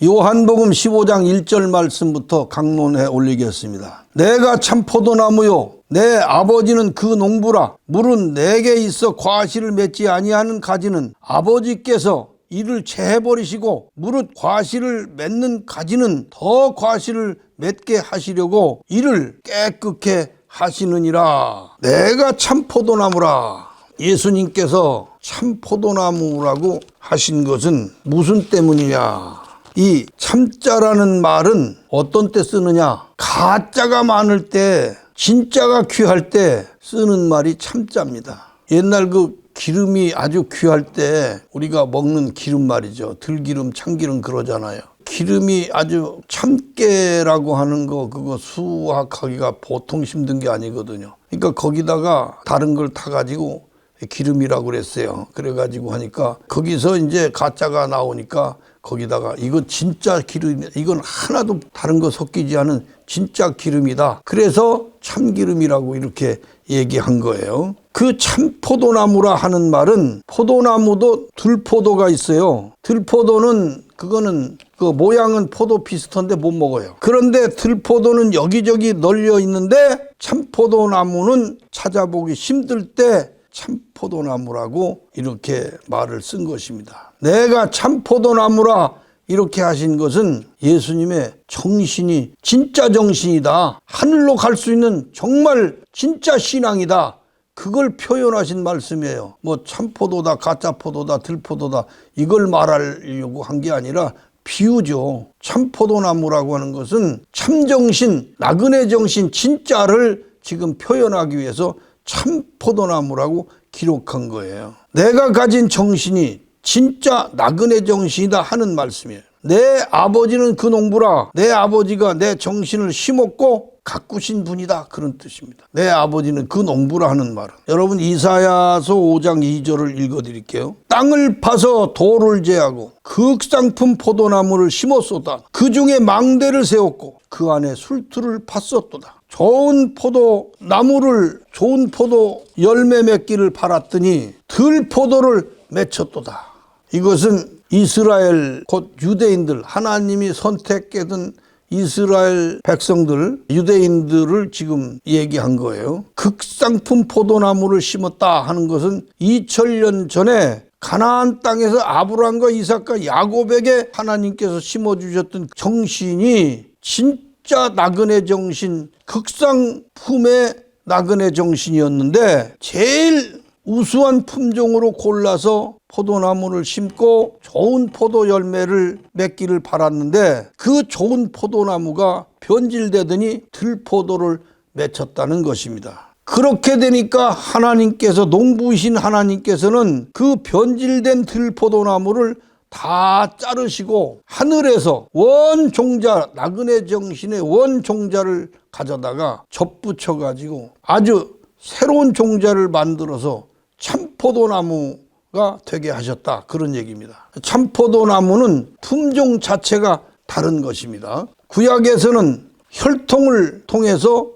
요한복음 15장 1절 말씀부터 강론해 올리겠습니다. 내가 참 포도나무요 내 아버지는 그 농부라. 물은 내게 있어 과실을 맺지 아니하는 가지는 아버지께서 이를 채해버리시고 무릇 과실을 맺는 가지는 더 과실을 맺게 하시려고 이를 깨끗게 하시느니라. 내가 참 포도나무라. 예수님께서 참 포도나무라고 하신 것은 무슨 때문이냐. 이 참자라는 말은 어떤 때 쓰느냐. 가짜가 많을 때, 진짜가 귀할 때 쓰는 말이 참자입니다. 옛날 그 기름이 아주 귀할 때 우리가 먹는 기름 말이죠. 들기름, 참기름 그러잖아요. 기름이 아주 참깨라고 하는 거 그거 수확하기가 보통 힘든 게 아니거든요. 그러니까 거기다가 다른 걸 타가지고 기름이라고 그랬어요. 그래가지고 하니까 거기서 이제 가짜가 나오니까 거기다가 이거 진짜 기름이다. 이건 하나도 다른 거 섞이지 않은 진짜 기름이다. 그래서 참기름이라고 이렇게 얘기한 거예요. 그 참포도나무라 하는 말은 포도나무도 들포도가 있어요. 들포도는 그거는 그 모양은 포도 비슷한데 못 먹어요. 그런데 들포도는 여기저기 널려 있는데 참포도나무는 찾아보기 힘들 때 참포도나무라고 이렇게 말을 쓴 것입니다. 내가 참포도나무라 이렇게 하신 것은 예수님의 정신이 진짜 정신이다. 하늘로 갈 수 있는 정말 진짜 신앙이다. 그걸 표현하신 말씀이에요. 뭐 참포도다, 가짜포도다, 들포도다 이걸 말하려고 한 게 아니라 비유죠. 참포도나무라고 하는 것은 참정신, 나그네 정신 진짜를 지금 표현하기 위해서 참포도나무라고 기록한 거예요. 내가 가진 정신이 진짜 나그네 정신이다 하는 말씀이에요. 내 아버지는 그 농부라. 내 아버지가 내 정신을 심었고 가꾸신 분이다 그런 뜻입니다. 내 아버지는 그 농부라 하는 말은 여러분 이사야서 5장 2절을 읽어드릴게요. 땅을 파서 돌을 제하고 극상품 포도나무를 심었소다. 그 중에 망대를 세웠고 그 안에 술틀을 팠었도다. 좋은 포도나무를 좋은 포도 열매 맺기를 바랐더니 들포도를 맺혔도다. 이것은 이스라엘 곧 유대인들 하나님이 선택해둔 이스라엘 백성들 유대인들을 지금 얘기한 거예요. 극상품 포도나무를 심었다 하는 것은 2000년 전에 가나안 땅에서 아브라함과 이삭과 야곱에게 하나님께서 심어주셨던 정신이 진짜 나그네 정신, 극상품의 나그네 정신이었는데 제일 우수한 품종으로 골라서 포도나무를 심고 좋은 포도 열매를 맺기를 바랐는데 그 좋은 포도나무가 변질되더니 들포도를 맺혔다는 것입니다. 그렇게 되니까 하나님께서 농부이신 하나님께서는 그 변질된 들포도나무를 다 자르시고 하늘에서 원종자 나그네 정신의 원종자를 가져다가 접붙여 가지고 아주 새로운 종자를 만들어서 참포도나무가 되게 하셨다 그런 얘기입니다. 참포도나무는 품종 자체가 다른 것입니다. 구약에서는 혈통을 통해서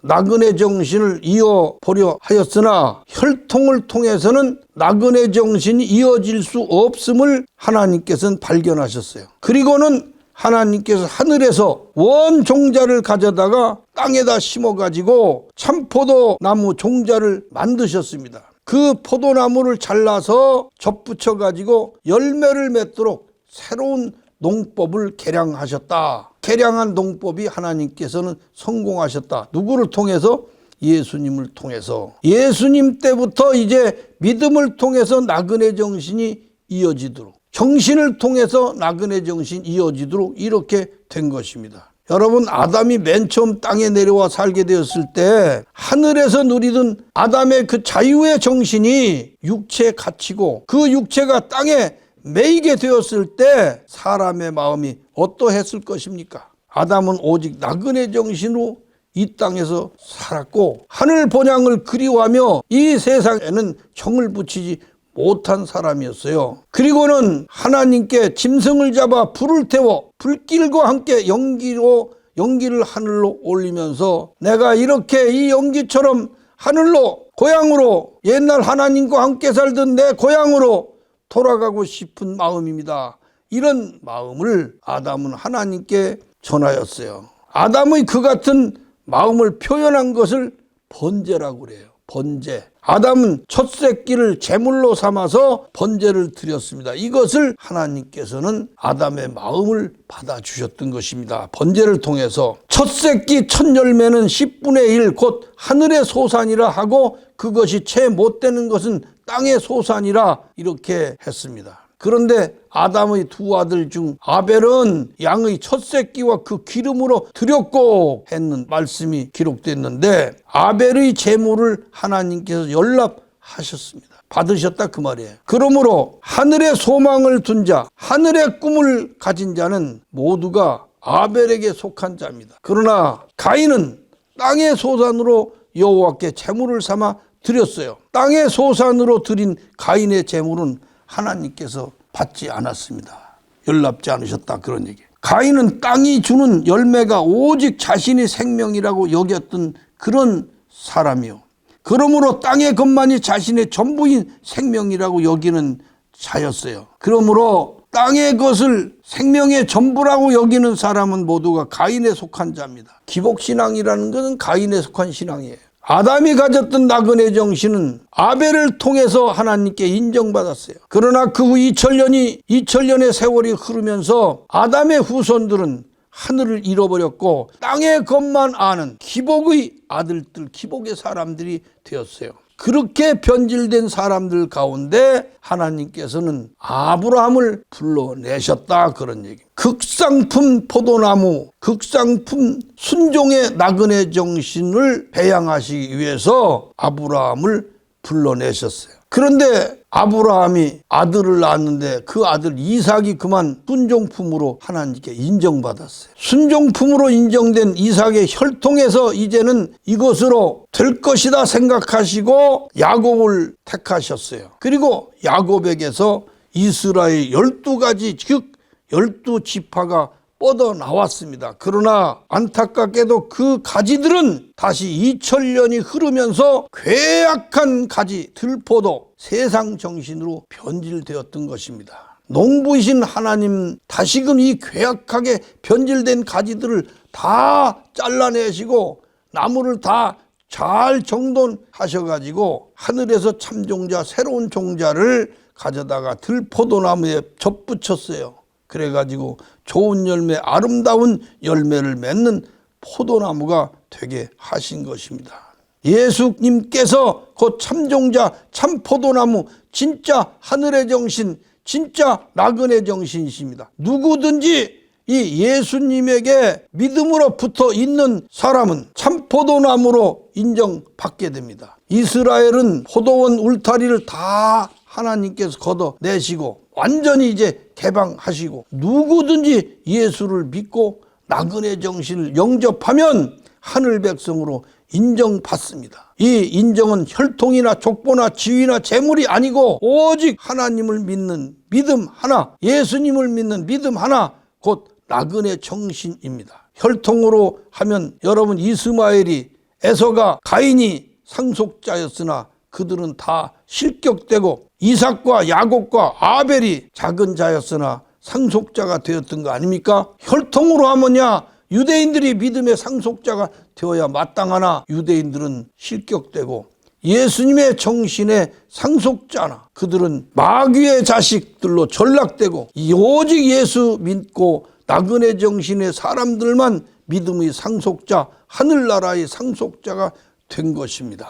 나그네 정신을 이어보려 하였으나 혈통을 통해서는 나그네 정신이 이어질 수 없음을 하나님께서는 발견하셨어요. 그리고는 하나님께서 하늘에서 원종자를 가져다가 땅에다 심어가지고 참포도나무 종자를 만드셨습니다. 그 포도나무를 잘라서 접붙여가지고 열매를 맺도록 새로운 농법을 개량하셨다. 개량한 농법이 하나님께서는 성공하셨다. 누구를 통해서? 예수님을 통해서. 예수님 때부터 이제 믿음을 통해서 나그네 정신이 이어지도록, 정신을 통해서 나그네 정신이 이어지도록 이렇게 된 것입니다. 여러분, 아담이 맨 처음 땅에 내려와 살게 되었을 때 하늘에서 누리던 아담의 그 자유의 정신이 육체에 갇히고 그 육체가 땅에 매이게 되었을 때 사람의 마음이 어떠했을 것입니까? 아담은 오직 나그네 정신으로 이 땅에서 살았고 하늘 본향을 그리워하며 이 세상에는 정을 붙이지 못한 사람이었어요. 그리고는 하나님께 짐승을 잡아 불을 태워 불길과 함께 연기를 하늘로 올리면서 내가 이렇게 이 연기처럼 하늘로 고향으로 옛날 하나님과 함께 살던 내 고향으로 돌아가고 싶은 마음입니다. 이런 마음을 아담은 하나님께 전하였어요. 아담의 그 같은 마음을 표현한 것을 번제라고 그래요. 번제. 아담은 첫 새끼를 제물로 삼아서 번제를 드렸습니다. 이것을 하나님께서는 아담의 마음을 받아주셨던 것입니다. 번제를 통해서 첫 새끼 첫 열매는 10분의 1 곧 하늘의 소산이라 하고 그것이 채 못되는 것은 땅의 소산이라 이렇게 했습니다. 그런데 아담의 두 아들 중 아벨은 양의 첫 새끼와 그 기름으로 드렸고 했는 말씀이 기록됐는데 아벨의 제물을 하나님께서 연락하셨습니다. 받으셨다 그 말이에요. 그러므로 하늘의 소망을 둔 자, 하늘의 꿈을 가진 자는 모두가 아벨에게 속한 자입니다. 그러나 가인은 땅의 소산으로 여호와께 제물을 삼아 드렸어요. 땅의 소산으로 드린 가인의 제물은 하나님께서 받지 않았습니다. 연락지 않으셨다 그런 얘기예요. 가인은 땅이 주는 열매가 오직 자신의 생명이라고 여겼던 그런 사람이요. 그러므로 땅의 것만이 자신의 전부인 생명이라고 여기는 자였어요. 그러므로 땅의 것을 생명의 전부라고 여기는 사람은 모두가 가인에 속한 자입니다. 기복신앙이라는 것은 가인에 속한 신앙이에요. 아담이 가졌던 나그네 정신은 아벨을 통해서 하나님께 인정받았어요. 그러나 그 후 2000년의 세월이 흐르면서 아담의 후손들은 하늘을 잃어버렸고 땅의 것만 아는 기복의 아들들, 기복의 사람들이 되었어요. 그렇게 변질된 사람들 가운데 하나님께서는 아브라함을 불러내셨다 그런 얘기입니다. 극상품 포도나무, 극상품 순종의 나그네 정신을 배양하시기 위해서 아브라함을 불러내셨어요. 그런데 아브라함이 아들을 낳았는데 그 아들 이삭이 그만 순종품으로 하나님께 인정받았어요. 순종품으로 인정된 이삭의 혈통에서 이제는 이것으로 될 것이다 생각하시고 야곱을 택하셨어요. 그리고 야곱에게서 이스라엘 12가지 즉 12지파가 뻗어나왔습니다. 그러나 안타깝게도 그 가지들은 다시 2000년이 흐르면서 괴악한 가지, 들포도 세상 정신으로 변질되었던 것입니다. 농부이신 하나님 다시금 이 괴악하게 변질된 가지들을 다 잘라내시고 나무를 다 잘 정돈하셔가지고 하늘에서 참종자 새로운 종자를 가져다가 들포도나무에 접붙였어요. 그래가지고 좋은 열매, 아름다운 열매를 맺는 포도나무가 되게 하신 것입니다. 예수님께서 곧 참종자, 참포도나무, 진짜 하늘의 정신, 진짜 나그네 정신이십니다. 누구든지 이 예수님에게 믿음으로 붙어 있는 사람은 참포도나무로 인정받게 됩니다. 이스라엘은 포도원 울타리를 다 하나님께서 걷어내시고 완전히 이제 개방하시고 누구든지 예수를 믿고 나그네 정신을 영접하면 하늘 백성으로 인정받습니다. 이 인정은 혈통이나 족보나 지위나 재물이 아니고 오직 하나님을 믿는 믿음 하나, 예수님을 믿는 믿음 하나, 곧 나그네 정신입니다. 혈통으로 하면 여러분 이스마엘이 에서가 가인이 상속자였으나 그들은 다 실격되고 이삭과 야곱과 아벨이 작은 자였으나 상속자가 되었던 거 아닙니까? 혈통으로 하면야 유대인들이 믿음의 상속자가 되어야 마땅하나 유대인들은 실격되고 예수님의 정신의 상속자나 그들은 마귀의 자식들로 전락되고 오직 예수 믿고 나그네 정신의 사람들만 믿음의 상속자, 하늘나라의 상속자가 된 것입니다.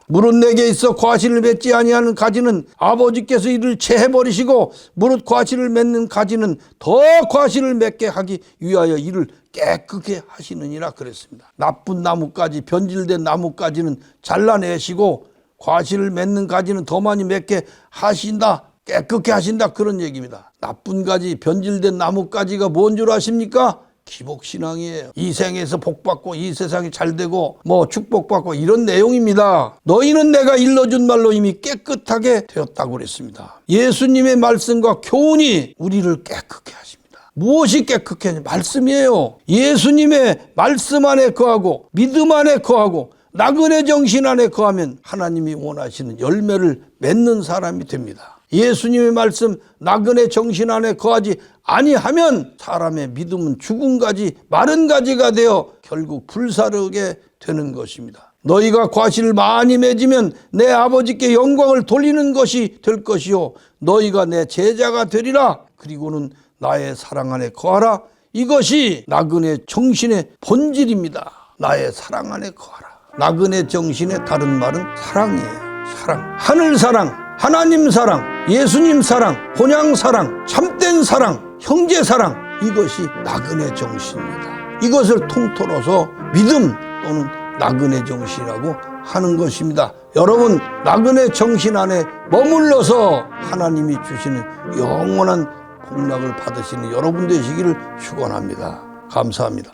무릇 내게 있어 과실을 맺지 아니하는 가지는 아버지께서 이를 제해버리시고 무릇 과실을 맺는 가지는 더 과실을 맺게 하기 위하여 이를 깨끗게 하시느니라 그랬습니다. 나쁜 나무까지, 변질된 나무까지는 잘라내시고 과실을 맺는 가지는 더 많이 맺게 하신다, 깨끗게 하신다 그런 얘기입니다. 나쁜 가지, 변질된 나무까지가 뭔 줄 아십니까? 기복신앙이에요. 이 생에서 복받고 이 세상이 잘되고 뭐 축복받고 이런 내용입니다. 너희는 내가 일러준 말로 이미 깨끗하게 되었다고 그랬습니다. 예수님의 말씀과 교훈이 우리를 깨끗게 하십니다. 무엇이 깨끗게 하냐? 말씀이에요. 예수님의 말씀 안에 거하고 믿음 안에 거하고 나그네 정신 안에 거하면 하나님이 원하시는 열매를 맺는 사람이 됩니다. 예수님의 말씀 나그네 정신 안에 거하지 아니하면 사람의 믿음은 죽은 가지 마른 가지가 되어 결국 불사르게 되는 것입니다. 너희가 과실을 많이 맺으면 내 아버지께 영광을 돌리는 것이 될 것이요 너희가 내 제자가 되리라. 그리고는 나의 사랑 안에 거하라. 이것이 나그네 정신의 본질입니다. 나의 사랑 안에 거하라. 나그네 정신의 다른 말은 사랑이에요. 사랑, 하늘 사랑, 하나님 사랑, 예수님 사랑, 본향 사랑, 참된 사랑, 형제 사랑, 이것이 나그네 정신입니다. 이것을 통틀어서 믿음 또는 나그네 정신이라고 하는 것입니다. 여러분, 나그네 정신 안에 머물러서 하나님이 주시는 영원한 복락을 받으시는 여러분 되시기를 축원합니다. 감사합니다.